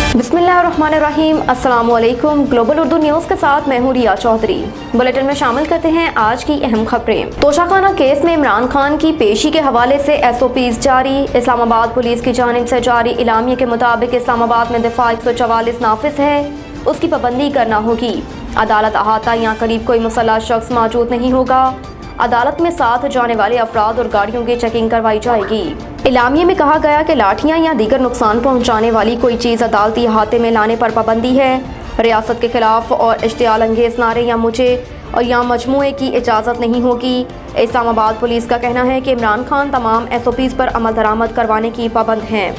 बिस्मिल्लाहिर्रहमानिर्रहीम। अस्सलाम वालेकुम। ग्लोबल उर्दू न्यूज़ के साथ मैं हूँ रिया चौधरी। बुलेटिन में शामिल करते हैं आज की अहम खबरें। तोशाखाना केस में इमरान खान की पेशी के हवाले से SOPs जारी। इस्लामाबाद पुलिस की जानिब से जारी इलामिया के मुताबिक इस्लामाबाद में दफा 144 नाफिज है, उसकी पाबंदी करना होगी। अदालत अहाता या करीब कोई मुसल्लह शख्स मौजूद नहीं होगा। अदालत में साथ जाने वाले अफराद और गाड़ियों की चेकिंग करवाई जाएगी। इलामिया में कहा गया कि लाठियां या दीगर नुकसान पहुंचाने वाली कोई चीज़ अदालती अहाते में लाने पर पाबंदी है। रियासत के खिलाफ और इश्तियाल अंगेज नारे या मुझे और या मजमूए की इजाज़त नहीं होगी। इस्लामाबाद पुलिस का कहना है कि इमरान खान तमाम SOPs पर अमल दरामद करवाने की पाबंद हैं।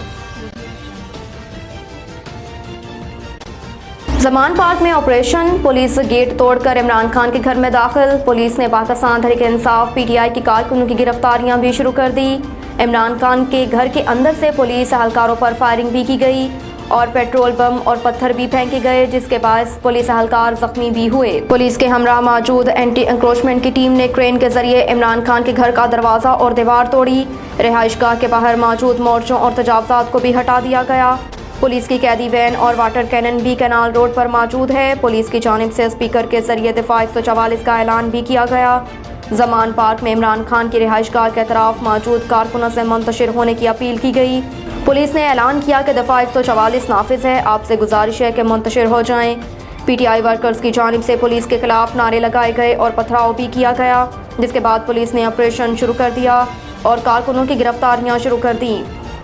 ज़मान पार्क में ऑपरेशन, पुलिस गेट तोड़कर इमरान खान के घर में दाखिल। पुलिस ने पाकिस्तान तहरीक इंसाफ PTI की कारकुनों की गिरफ्तारियां भी शुरू कर दी। इमरान खान के घर के अंदर से पुलिस एहलकारों पर फायरिंग भी की गई और पेट्रोल बम और पत्थर भी फेंके गए, जिसके बायस पुलिस एहलकार जख्मी भी हुए। पुलिस के हमरा मौजूद एंटी इंक्रोचमेंट की टीम ने क्रेन के जरिए इमरान खान के घर का दरवाज़ा और दीवार तोड़ी। रिहाइशगाह के बाहर मौजूद मोर्चों और तजावज़ात को भी हटा दिया गया। पुलिस की कैदी वैन और वाटर कैनन भी कैनाल रोड पर मौजूद है। पुलिस की जानिब से स्पीकर के जरिए दफा 144 का ऐलान भी किया गया। ज़मान पार्क में इमरान खान की रिहाइशगाह के अतराफ मौजूद कारकुनों से मुंतशिर होने की अपील की गई। पुलिस ने ऐलान किया कि दफा 144 नाफिज है, आपसे गुजारिश है कि मुंतशिर हो जाएं। PTI वर्कर्स की जानिब से पुलिस के खिलाफ नारे लगाए गए और पथराव भी किया गया, जिसके बाद पुलिस ने ऑपरेशन शुरू कर दिया और कारकुनों की गिरफ्तारियां शुरू कर दी।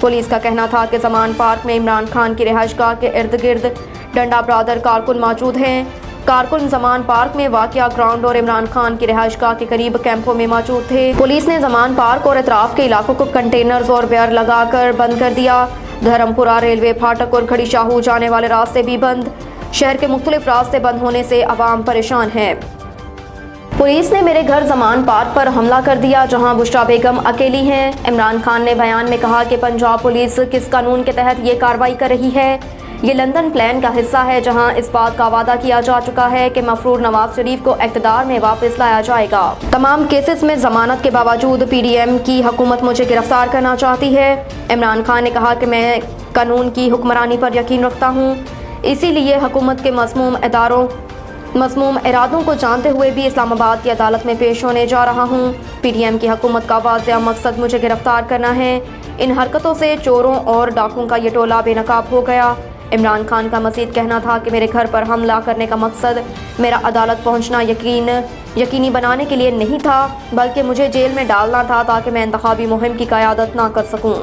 पुलिस का कहना था कि ज़मान पार्क में इमरान खान की रिहाइशगाह के इर्द गिर्द डंडा ब्रादर कारकुन मौजूद हैं। कारकुन ज़मान पार्क में वाक़िया ग्राउंड और इमरान खान की रिहाइशगाह के करीब कैंपों में मौजूद थे। पुलिस ने ज़मान पार्क और अतराफ के इलाकों को कंटेनर्स और बैर लगाकर बंद कर दिया। धर्मपुरा रेलवे फाटक और खड़ी शाहू जाने वाले रास्ते भी बंद। शहर के मुख्तलिफ रास्ते बंद होने से अवाम परेशान है। पुलिस ने मेरे घर ज़मान पार्क पर हमला कर दिया, जहां बुशरा बेगम अकेली हैं। इमरान खान ने बयान में कहा कि पंजाब पुलिस किस कानून के तहत ये कार्रवाई कर रही है। ये लंदन प्लान का हिस्सा है, जहां इस बात का वादा किया जा चुका है कि मफरूर नवाज शरीफ को इक़्तिदार में वापस लाया जाएगा। तमाम केसेस में जमानत के बावजूद PDM की हुकूमत मुझे गिरफ्तार करना चाहती है। इमरान खान ने कहा कि मैं कानून की हुक्मरानी पर यकीन रखता हूँ, इसीलिए हुकूमत के मज़मूम इरादों को जानते हुए भी इस्लामाबाद की अदालत में पेश होने जा रहा हूँ। PDM की हुकूमत का वाज़ेह मकसद मुझे गिरफ्तार करना है। इन हरकतों से चोरों और डाकुओं का ये टोला बेनकाब हो गया। इमरान खान का मज़ीद कहना था कि मेरे घर पर हमला करने का मकसद मेरा अदालत पहुँचना यकीनी बनाने के लिए नहीं था, बल्कि मुझे जेल में डालना था ताकि मैं इंतखाबी मुहिम की क़यादत ना कर सकूँ।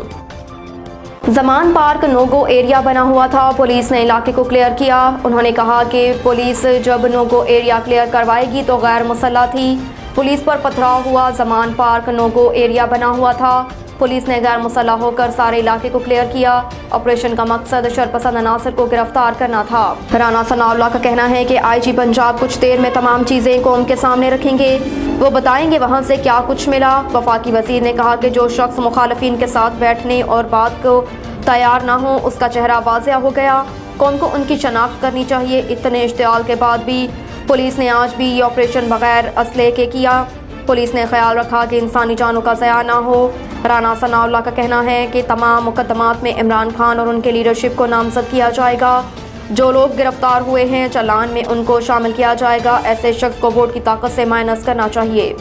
ज़मान पार्क नो गो एरिया बना हुआ था, पुलिस ने इलाके को क्लियर किया। उन्होंने कहा कि पुलिस जब नो गो एरिया क्लियर करवाएगी तो गैर मुसल्लह थी। पुलिस पर पथराव हुआ। ज़मान पार्क नो गो एरिया बना हुआ था। पुलिस ने गैर मुसल्लह होकर सारे इलाके को क्लियर किया। ऑपरेशन का मकसद शरपसंद अनासर को गिरफ्तार करना था। राना सनाउल्लाह का कहना है कि IG पंजाब कुछ देर में तमाम चीज़ें कौम के सामने रखेंगे, वो बताएंगे वहाँ से क्या कुछ मिला। वफाकी वज़ीर ने कहा कि जो शख्स मुखालफिन के साथ बैठने और बात को तैयार ना हो, उसका चेहरा वाज़ेह हो गया। कौम को उनकी शनाख्त करनी चाहिए। इतने इश्तियाल के बाद भी पुलिस ने आज भी ये ऑपरेशन बगैर असले के किया। पुलिस ने ख्याल रखा कि इंसानी जानों का ज़या ना हो। राना सनाउल्लाह का कहना है कि तमाम मुकदमात में इमरान खान और उनके लीडरशिप को नामजद किया जाएगा। जो लोग गिरफ्तार हुए हैं चालान में उनको शामिल किया जाएगा। ऐसे शख्स को वोट की ताकत से माइनस करना चाहिए।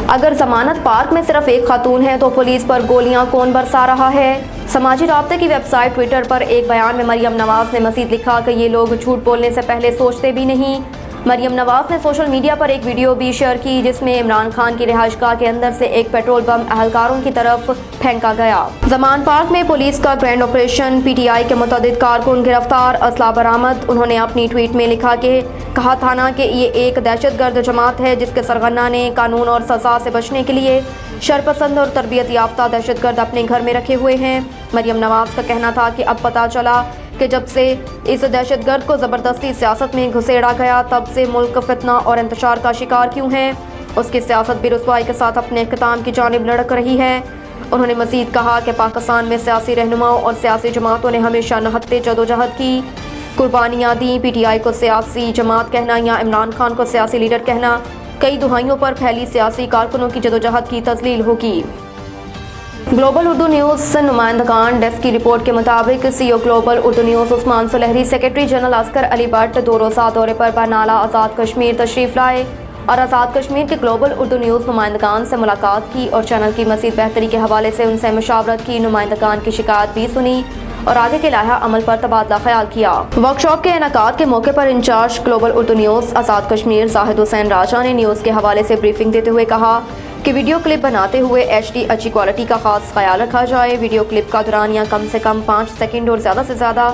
अगर ज़मानत पार्क में सिर्फ एक खातून है तो पुलिस पर गोलियां कौन बरसा रहा है। समाजी राब्ते की वेबसाइट ट्विटर पर एक बयान में मरियम नवाज ने मज़ीद लिखा कि ये लोग झूठ बोलने से पहले सोचते भी नहीं। मरियम नवाज ने सोशल मीडिया पर एक वीडियो भी शेयर की, जिसमें इमरान खान की रिहाइशगाह के अंदर से एक पेट्रोल बम एहलकारों की तरफ फेंका गया। ज़मान पार्क में पुलिस का ग्रैंड ऑपरेशन, PTI के मुतअद्दिद कारकुन गिरफ्तार, असला बरामद। उन्होंने अपनी ट्वीट में लिखा कि कहा था ना कि ये एक दहशतगर्द जमात है जिसके सरगना ने कानून और सज़ा से बचने के लिए शरपसंद और तरबियत याफ्ता दहशतगर्द अपने घर में रखे हुए हैं। मरियम नवाज का कहना था कि अब पता चला कि जब से इस दहशतगर्द को ज़बरदस्ती सियासत में घुसेड़ा गया, तब से मुल्क फितना और इंतशार का शिकार क्यों है। उसकी सियासत भी रुसवाई के साथ अपने इख्तिताम की जानिब लड़क रही है। उन्होंने मज़ीद कहा कि पाकिस्तान में सियासी रहनुमाओं और सियासी जमातों ने हमेशा नहत्ते जदोजहद की, कुर्बानियाँ दी। PTI को सियासी जमात कहना या इमरान खान को सियासी लीडर कहना कई दुहाइयों पर फैली सियासी कारकुनों की जदोजहद की तजलील होगी। ग्लोबल उर्दू न्यूज़ से नुमाइंदगान डेस्क की रिपोर्ट के मुताबिक CEO global Urdu news Usman Sulehri secretary general Oscar Ali Bhatt 2 रोज़ा दौरे पर बरनाला आज़ाद कश्मीर तशरीफ़ लाए और आज़ाद कश्मीर के ग्लोबल उर्दू न्यूज़ नुमाइंदगान से मुलाकात की और चैनल की मज़ीद बेहतरी के हवाले से उनसे मशावरत की। नुमाइंदगान की शिकायत भी सुनी और आगे के लाहा अमल पर तबादला ख्याल किया। वर्कशॉप के इनेकाद के मौके पर in charge global Urdu news Azad Kashmir Zahid Hussain राजा ने न्यूज़ के हवाले से ब्रीफिंग देते हुए कहा कि वीडियो क्लिप बनाते हुए HD अच्छी क्वालिटी का खास ख्याल रखा जाए। वीडियो क्लिप का दौरानिया कम से कम 5 सेकंड और ज़्यादा से ज़्यादा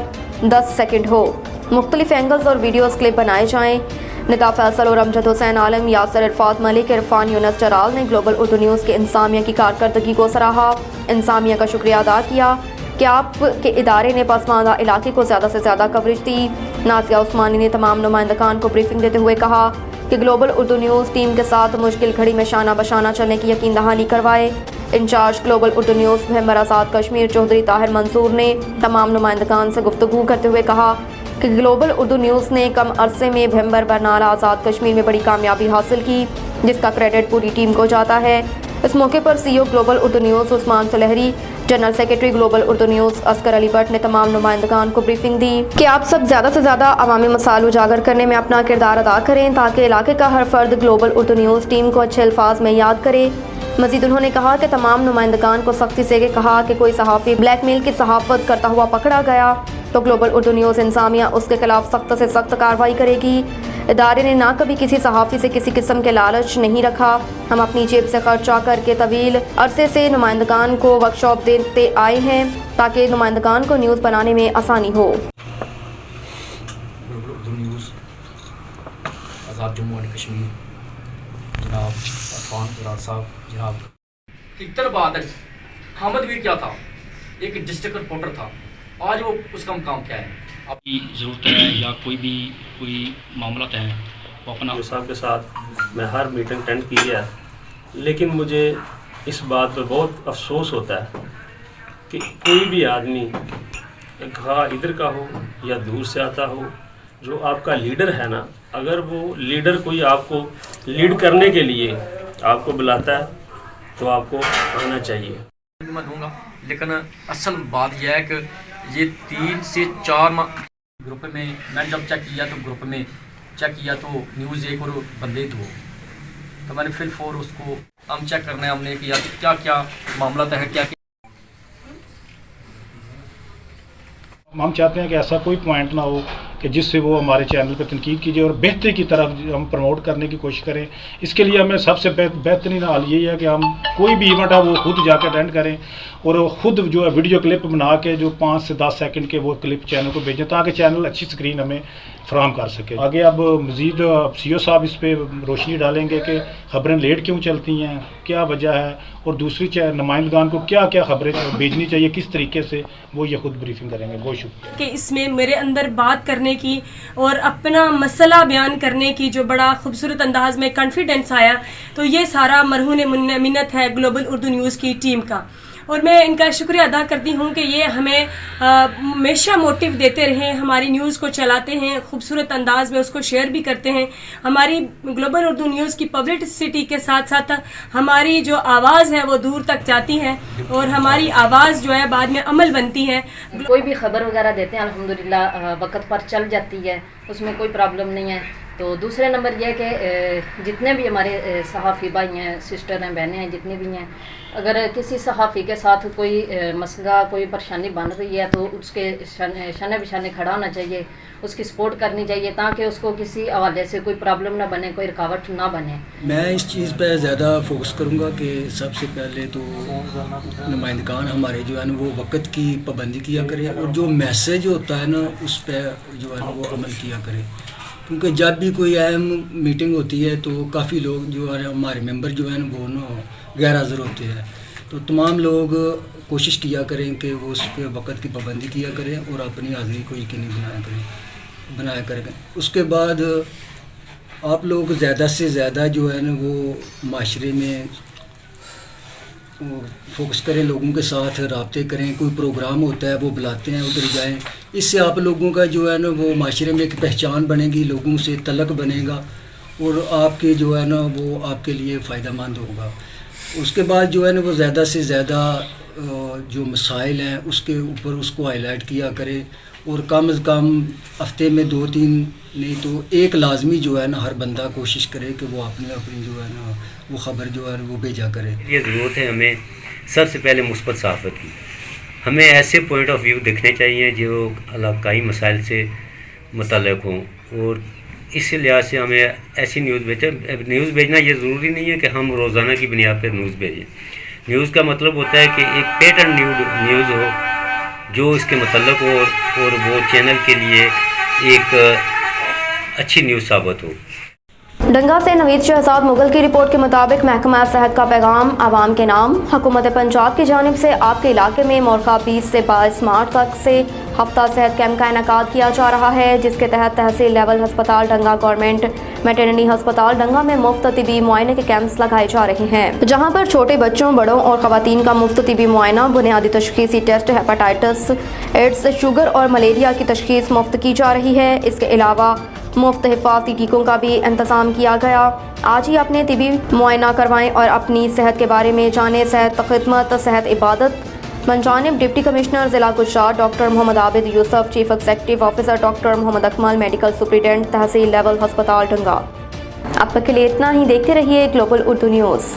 10 सेकंड हो। मुख्तलिफ एंगल्स और वीडियोस क्लिप बनाए जाएँ। निदा फैसल और अमजद हुसैन आलम, यासर इरफात मलिक, इरफान यूनस जराल ने ग्लोबल उर्दू न्यूज़ के इंसामिया की कारकर्दगी को सराहा। इंसामिया का शुक्रिया अदा किया कि आपके इदारे ने पसमानदा इलाके को ज़्यादा से ज़्यादा कवरेज दी। नाज़िया उस्मानी ने तमाम नुमाइंदगान को ब्रीफिंग देते हुए कहा कि ग्लोबल उर्दू न्यूज़ टीम के साथ मुश्किल घड़ी में शाना बशाना चलने की यकीन दहानी करवाए। Incharge global Urdu news member Azad Kashmir Chaudhry Tahir Mansoor ने तमाम नुमाइंदगान से गुफ्तगू करते हुए कहा कि ग्लोबल उर्दू न्यूज़ ने कम अरसे में भैंबर बरनाला आज़ाद कश्मीर में बड़ी कामयाबी हासिल की, जिसका क्रेडिट पूरी टीम को जाता है। इस मौके पर CEO global Urdu news Usman Sulehri, general secretary global Urdu news Oscar Ali Bhatt ने तमाम नुमाइंदगान को ब्रीफिंग दी कि आप सब ज़्यादा से ज़्यादा अवामी मसाइल उजागर करने में अपना किरदार अदा करें ताकि इलाके का हर फर्द ग्लोबल उर्दू न्यूज़ टीम को अच्छे अल्फाज में याद करे। मजीद उन्होंने कहा कि तमाम नुमाइंदगान को सख्ती से कहा कि कोई सहाफ़ी ब्लैकमेल की सहाफ़त करता हुआ पकड़ा गया तो ग्लोबल उर्दू न्यूज़ इंसामिया उसके खिलाफ सख्त से सख्त कार्रवाई करेगी। इदारे ने ना कभी किसी सहाफ़ी से किसी किस्म के लालच नहीं रखा। हम अपनी जेब से खर्चा करके तवील अरसे से नुमाइंदगान को वर्कशॉप देते आए हैं ताकि नुमाइंदगान को न्यूज़ बनाने में आसानी हो। Global Urdu news Azad Jammu and Kashmir जनाब इरफान जराल साहब, जनाब इतर बादल हामिद वीर क्या था, एक डिस्ट्रिक्ट रिपोर्टर था, आज वो उसका मुकाम क्या है? आपकी ज़रूरत है या कोई मामला है वो अपना साहब के साथ मैं हर मीटिंग अटेंड की है, लेकिन मुझे इस बात पर बहुत अफसोस होता है कि कोई भी आदमी खा इधर का हो या दूर से आता हो, जो आपका लीडर है ना, अगर वो लीडर कोई आपको लीड करने के लिए आपको बुलाता है तो आपको आना चाहिए। मैं दूंगा, लेकिन असल बात यह है कि ये 3 से 4 ग्रुप में मैंने जब चेक किया तो न्यूज़ एक और बंदे 2, तो मैंने फिर 4 उसको हम चेक करने हमने किया क्या क्या मामला है, क्या हम चाहते हैं कि ऐसा कोई पॉइंट ना हो कि जिससे वो हमारे चैनल पर तनकीद कीजिए और बेहतरी की तरफ हम प्रमोट करने की कोशिश करें। इसके लिए हमें सबसे बेहतरीन हाल यही है कि हम कोई भी इवेंट है वो खुद जाकर अटेंड करें और ख़ुद जो है वीडियो क्लिप बना के जो 5 से 10 सेकंड के वो क्लिप चैनल को भेजें ताकि चैनल अच्छी स्क्रीन हमें फराहम कर सके। आगे अब मज़ीद सीईओ साहब इस पर रोशनी डालेंगे कि ख़बरें लेट क्यों चलती हैं, क्या वजह है और दूसरी नुमाइंदगान को क्या क्या खबरें भेजनी चाहिए, किस तरीके से, वो ये खुद ब्रीफिंग करेंगे। बहुत शुक्रिया कि इसमें मेरे अंदर बात करने की और अपना मसला बयान करने की जो बड़ा खूबसूरत अंदाज में कॉन्फिडेंस आया, तो ये सारा मरहून मिन्नत है ग्लोबल उर्दू न्यूज़ की टीम का। और मैं इनका शुक्रिया अदा करती हूँ कि ये हमें हमेशा मोटिव देते रहे, हमारी न्यूज़ को चलाते हैं, खूबसूरत अंदाज में उसको शेयर भी करते हैं। हमारी ग्लोबल उर्दू न्यूज़ की पब्लिसिटी के साथ साथ हमारी जो आवाज़ है वो दूर तक जाती है और हमारी आवाज़ जो है बाद में अमल बनती है। कोई भी खबर वगैरह देते हैं अल्हम्दुलिल्लाह वक्त पर चल जाती है, उसमें कोई प्रॉब्लम नहीं है। तो दूसरे नंबर यह कि जितने भी हमारे सहाफ़ी भाई हैं, सिस्टर हैं, बहनें हैं, जितनी भी हैं, अगर किसी सहाफ़ी के साथ कोई मसला, कोई परेशानी बन रही है तो उसके शाने बिशाने खड़ा होना चाहिए, उसकी सपोर्ट करनी चाहिए ताकि उसको किसी हवाले से कोई प्रॉब्लम ना बने, कोई रुकावट ना बने। मैं इस चीज़ पर ज़्यादा फोकस करूँगा कि सबसे पहले तो नुमाइंदगान हमारे जो है ना वो वक्त की पाबंदी किया करें और जो मैसेज होता है ना उस पर जो है ना वो अमल किया करें, क्योंकि जब भी कोई अहम मीटिंग होती है तो काफ़ी लोग जो है हमारे मेंबर जो है ना वो ना गैर हाज़िर होते हैं, तो तमाम लोग कोशिश किया करें कि वो उस पर वक्त की पाबंदी किया करें और अपनी हाज़िरी को यकीनी बनाया करें। उसके बाद आप लोग ज़्यादा से ज़्यादा जो है ना वो माशरे में फोकस करें, लोगों के साथ राब्ते करें, कोई प्रोग्राम होता है वो बुलाते हैं उधर जाएं, इससे आप लोगों का जो है ना वो माशरे में एक पहचान बनेगी, लोगों से तलक बनेगा और आपके जो है ना वो आपके लिए फ़ायदा मंद होगा। उसके बाद जो है ना वो ज़्यादा से ज़्यादा جو مسائل ہیں اس کے اوپر اس کو ہائی لائٹ کیا کرے، اور کم از کم ہفتے میں 2-3 نہیں تو ایک لازمی جو ہے نا ہر بندہ کوشش کرے کہ وہ اپنی جو ہے نا وہ خبر جو ہے وہ بھیجا کرے۔ یہ ضرورت ہے ہمیں سب سے پہلے مثبت صحافت کی، ہمیں ایسے پوائنٹ آف ویو دیکھنے چاہیے جو علاقائی مسائل سے متعلق ہوں، اور اس لحاظ سے ہمیں ایسی نیوز بھیجنا یہ ضروری نہیں ہے کہ ہم روزانہ کی بنیاد پر نیوز بھیجیں۔ نیوز کا مطلب ہوتا ہے کہ ایک پیٹرن نیوز ہو جو اس کے متعلق ہو اور وہ چینل کے لیے ایک اچھی نیوز ثابت ہو۔ ڈنگا سے نوید شہزاد مغل کی رپورٹ کے مطابق محکمہ صحت کا پیغام عوام کے نام۔ حکومت پنجاب کی جانب سے آپ کے علاقے میں مورخہ 20 سے 22 مارچ تک سے ہفتہ صحت کیمپ کا انعقاد کیا جا رہا ہے، جس کے تحت تحصیل لیول ہسپتال ڈنگا، گورنمنٹ میٹرنٹی ہسپتال ڈنگا میں مفت طبی معائنے کے کیمپس لگائے جا رہے ہیں، جہاں پر چھوٹے بچوں، بڑوں اور خواتین کا مفت طبی معائنہ، بنیادی تشخیصی ٹیسٹ، ہیپاٹائٹس، ایڈز، شوگر اور ملیریا کی تشخیص مفت کی جا رہی ہے۔ اس کے علاوہ مفت حفاظتی ٹیکوں کا بھی انتظام کیا گیا۔ آج ہی اپنے طبی معائنہ کروائیں اور اپنی صحت کے بارے میں جانیں۔ صحت خدمت، صحت عبادت بنجانب ڈپٹی کمشنر ضلع گجرات ڈاکٹر محمد عابد یوسف، چیف ایگزیکٹو آفیسر ڈاکٹر محمد اکمل، میڈیکل سپرنٹینڈنٹ تحصیل لیول ہسپتال ڈنگا۔ اب تک کے لیے اتنا ہی، دیکھتے رہیے گلوبل اردو نیوز۔